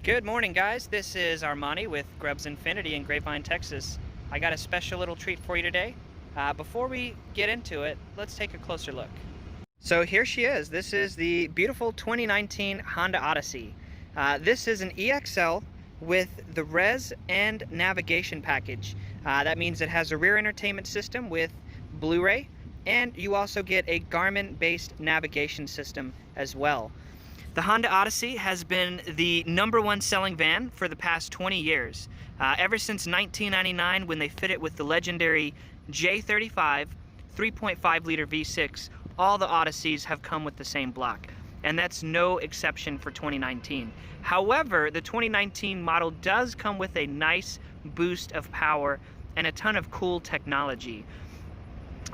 Good morning, guys. This is Armani with Grubbs Infinity in Grapevine, Texas. I got a special little treat for you today. Before we get into it, let's take a closer look. So here she is. This is the beautiful 2019 Honda Odyssey. This is an EXL with the res and navigation package. That means it has a rear entertainment system with Blu-ray, and you also get a Garmin-based navigation system as well. The Honda Odyssey has been the #1 selling van for the past 20 years. Ever since 1999, when they fit it with the legendary J35 3.5 liter V6, all the Odysseys have come with the same block. And that's no exception for 2019. However, the 2019 model does come with a nice boost of power and a ton of cool technology.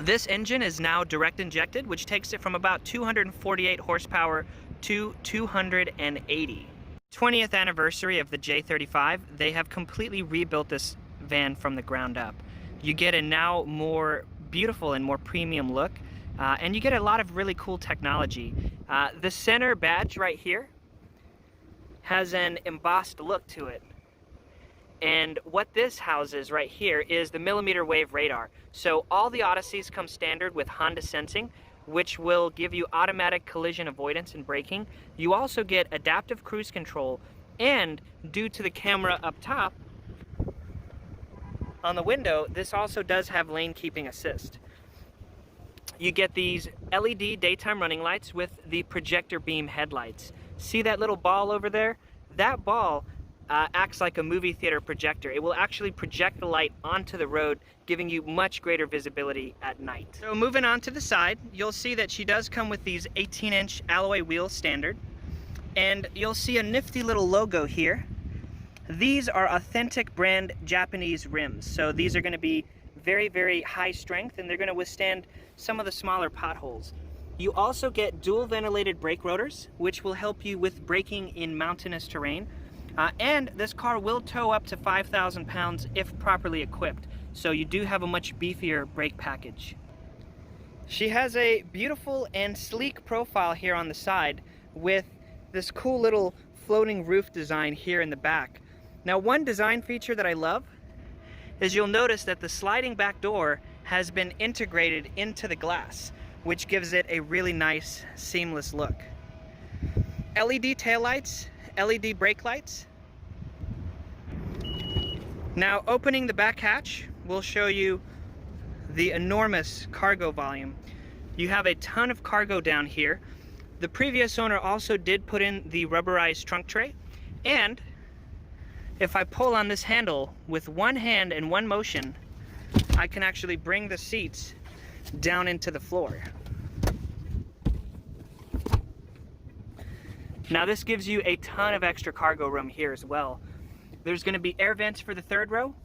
This engine is now direct injected, which takes it from about 248 horsepower to 280. 20th anniversary of the J35, they have completely rebuilt this van from the ground up. You get a now more beautiful and more premium look, and you get a lot of really cool technology. The center badge right here has an embossed look to it. And what this houses right here is the millimeter wave radar. So all the Odysseys come standard with Honda sensing, which will give you automatic collision avoidance and braking. You also get adaptive cruise control, and due to the camera up top on the window, this also does have lane keeping assist. You get these LED daytime running lights with the projector beam headlights. See that little ball over there? That ball acts like a movie theater projector. It will actually project the light onto the road, giving you much greater visibility at night. So moving on to the side, you'll see that she does come with these 18-inch alloy wheels standard, and you'll see a nifty little logo here. These are authentic brand Japanese rims, so these are going to be very, very high strength, and they're going to withstand some of the smaller potholes. You also get dual ventilated brake rotors, which will help you with braking in mountainous terrain. And this car will tow up to 5,000 pounds if properly equipped, so you do have a much beefier brake package. She has a beautiful and sleek profile here on the side with this cool little floating roof design here in the back. Now, one design feature that I love is you'll notice that the sliding back door has been integrated into the glass, which gives it a really nice, seamless look. LED taillights, LED brake lights. Now, opening the back hatch will show you the enormous cargo volume. You have a ton of cargo down here. The previous owner also did put in the rubberized trunk tray, and if I pull on this handle with one hand and one motion, I can actually bring the seats down into the floor. Now, this gives you a ton of extra cargo room here as well. There's going to be air vents for the third row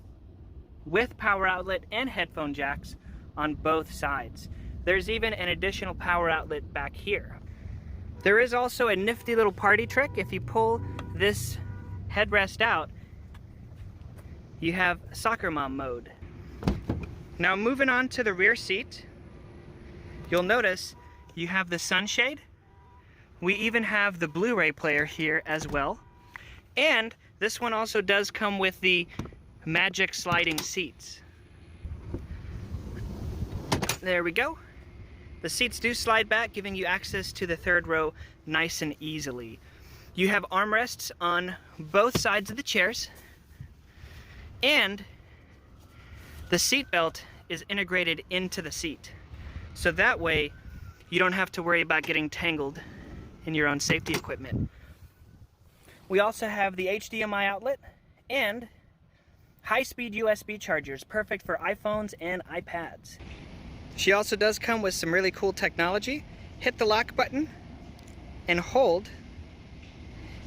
with power outlet and headphone jacks on both sides. There's even an additional power outlet back here. There is also a nifty little party trick. If you pull this headrest out, you have soccer mom mode. Now, moving on to the rear seat, you'll notice you have the sunshade. We even have the Blu-ray player here as well. And this one also does come with the magic sliding seats. There we go. The seats do slide back, giving you access to the third row nice and easily. You have armrests on both sides of the chairs, and the seat belt is integrated into the seat. So that way you don't have to worry about getting tangled in your own safety equipment. We also have the HDMI outlet and high-speed USB chargers, perfect for iPhones and iPads. She also does come with some really cool technology. Hit the lock button and hold,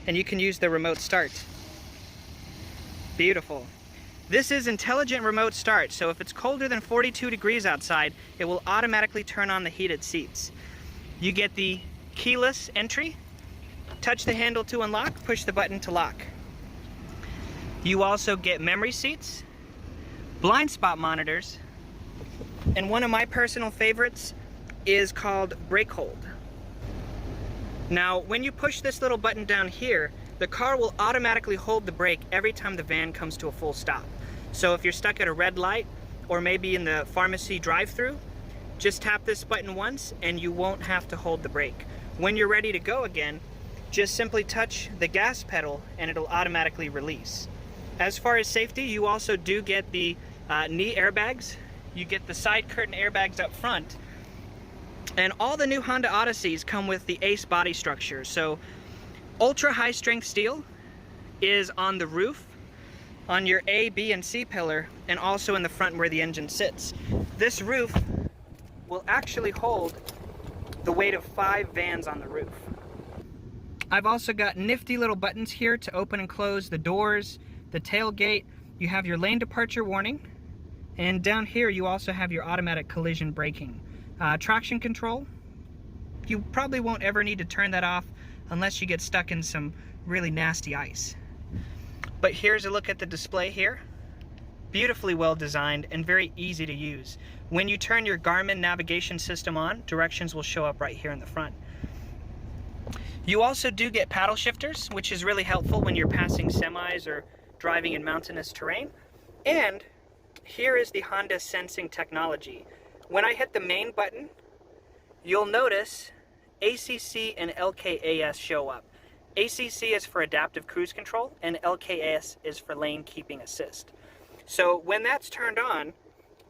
and you can use the remote start. Beautiful. This is intelligent remote start, so if it's colder than 42 degrees outside, it will automatically turn on the heated seats. You get the keyless entry. Touch the handle to unlock, push the button to lock. You also get memory seats, blind spot monitors, and one of my personal favorites is called brake hold. Now, when you push this little button down here, the car will automatically hold the brake every time the van comes to a full stop. So if you're stuck at a red light or maybe in the pharmacy drive-through, just tap this button once and you won't have to hold the brake. When you're ready to go again, just simply touch the gas pedal and it'll automatically release. As far as safety, you also do get the knee airbags. You get the side curtain airbags up front. And all the new Honda Odysseys come with the Ace body structure. So ultra high strength steel is on the roof, on your A, B, and C pillar, and also in the front where the engine sits. This roof will actually hold the weight of 5 vans on the roof. I've also got nifty little buttons here to open and close the doors, the tailgate. You have your lane departure warning, and down here you also have your automatic collision braking. Traction control, you probably won't ever need to turn that off unless you get stuck in some really nasty ice. But here's a look at the display here. Beautifully well designed and very easy to use. When you turn your Garmin navigation system on, directions will show up right here in the front. You also do get paddle shifters, which is really helpful when you're passing semis or driving in mountainous terrain. And here is the Honda sensing technology. When I hit the main button, you'll notice ACC and LKAS show up. ACC is for adaptive cruise control and LKAS is for lane keeping assist. So when that's turned on,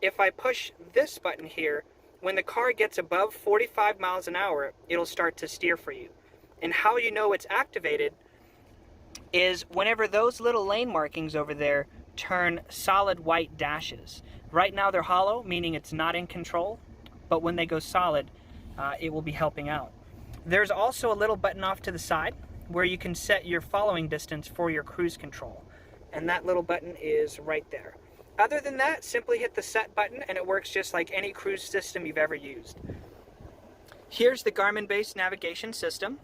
if I push this button here, when the car gets above 45 miles an hour, it'll start to steer for you. And how you know it's activated is whenever those little lane markings over there turn solid white dashes. Right now they're hollow, meaning it's not in control, but when they go solid, it will be helping out. There's also a little button off to the side where you can set your following distance for your cruise control. And that little button is right there. Other than that, simply hit the set button and it works just like any cruise system you've ever used. Here's the Garmin-based navigation system.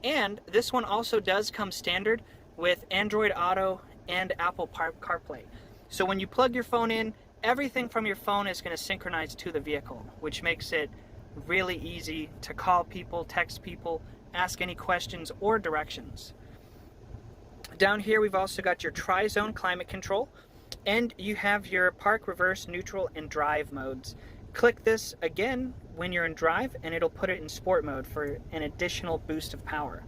And this one also does come standard with Android Auto and Apple CarPlay. So when you plug your phone in, everything from your phone is going to synchronize to the vehicle, which makes it really easy to call people, text people, ask any questions or directions. Down here we've also got your tri-zone climate control, and you have your park, reverse, neutral, and drive modes. Click this again when you're in drive and it'll put it in sport mode for an additional boost of power.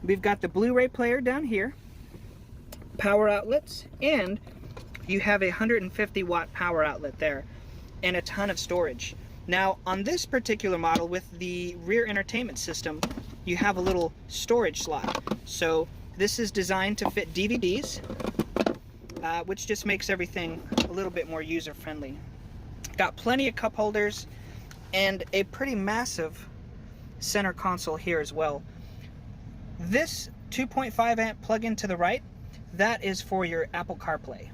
We've got the Blu-ray player down here, power outlets, and you have a 150 watt power outlet there and a ton of storage. Now on this particular model with the rear entertainment system, you have a little storage slot. So this is designed to fit DVDs, which just makes everything a little bit more user-friendly. Got plenty of cup holders and a pretty massive center console here as well. This 2.5 amp plug-in to the right, that is for your Apple CarPlay.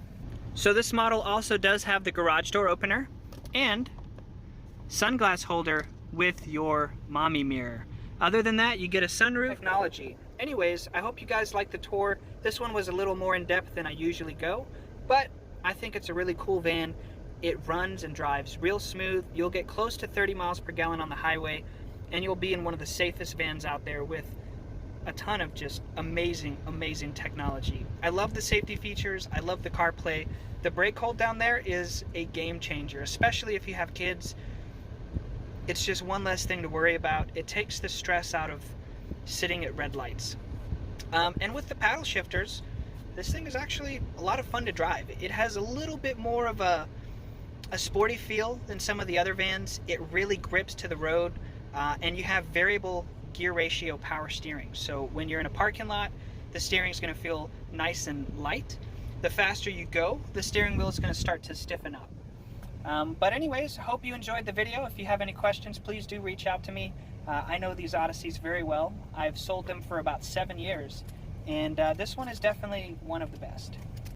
So this model also does have the garage door opener and sunglass holder with your mommy mirror. Other than that, you get a sunroof technology. Anyways, I hope you guys liked the tour. This one was a little more in depth than I usually go, but I think it's a really cool van. It runs and drives real smooth. You'll get close to 30 miles per gallon on the highway, and you'll be in one of the safest vans out there with a ton of just amazing, amazing technology. I love the safety features. I love the CarPlay. The brake hold down there is a game changer, especially if you have kids. It's just one less thing to worry about. It takes the stress out of sitting at red lights. And with the paddle shifters, this thing is actually a lot of fun to drive. It has a little bit more of a sporty feel than some of the other vans. It really grips to the road, and you have variable gear ratio power steering. So when you're in a parking lot, the steering is going to feel nice and light. The faster you go, the steering wheel is going to start to stiffen up. But anyways, hope you enjoyed the video. If you have any questions, please do reach out to me. I know these Odysseys very well. I've sold them for about 7 years, and this one is definitely one of the best.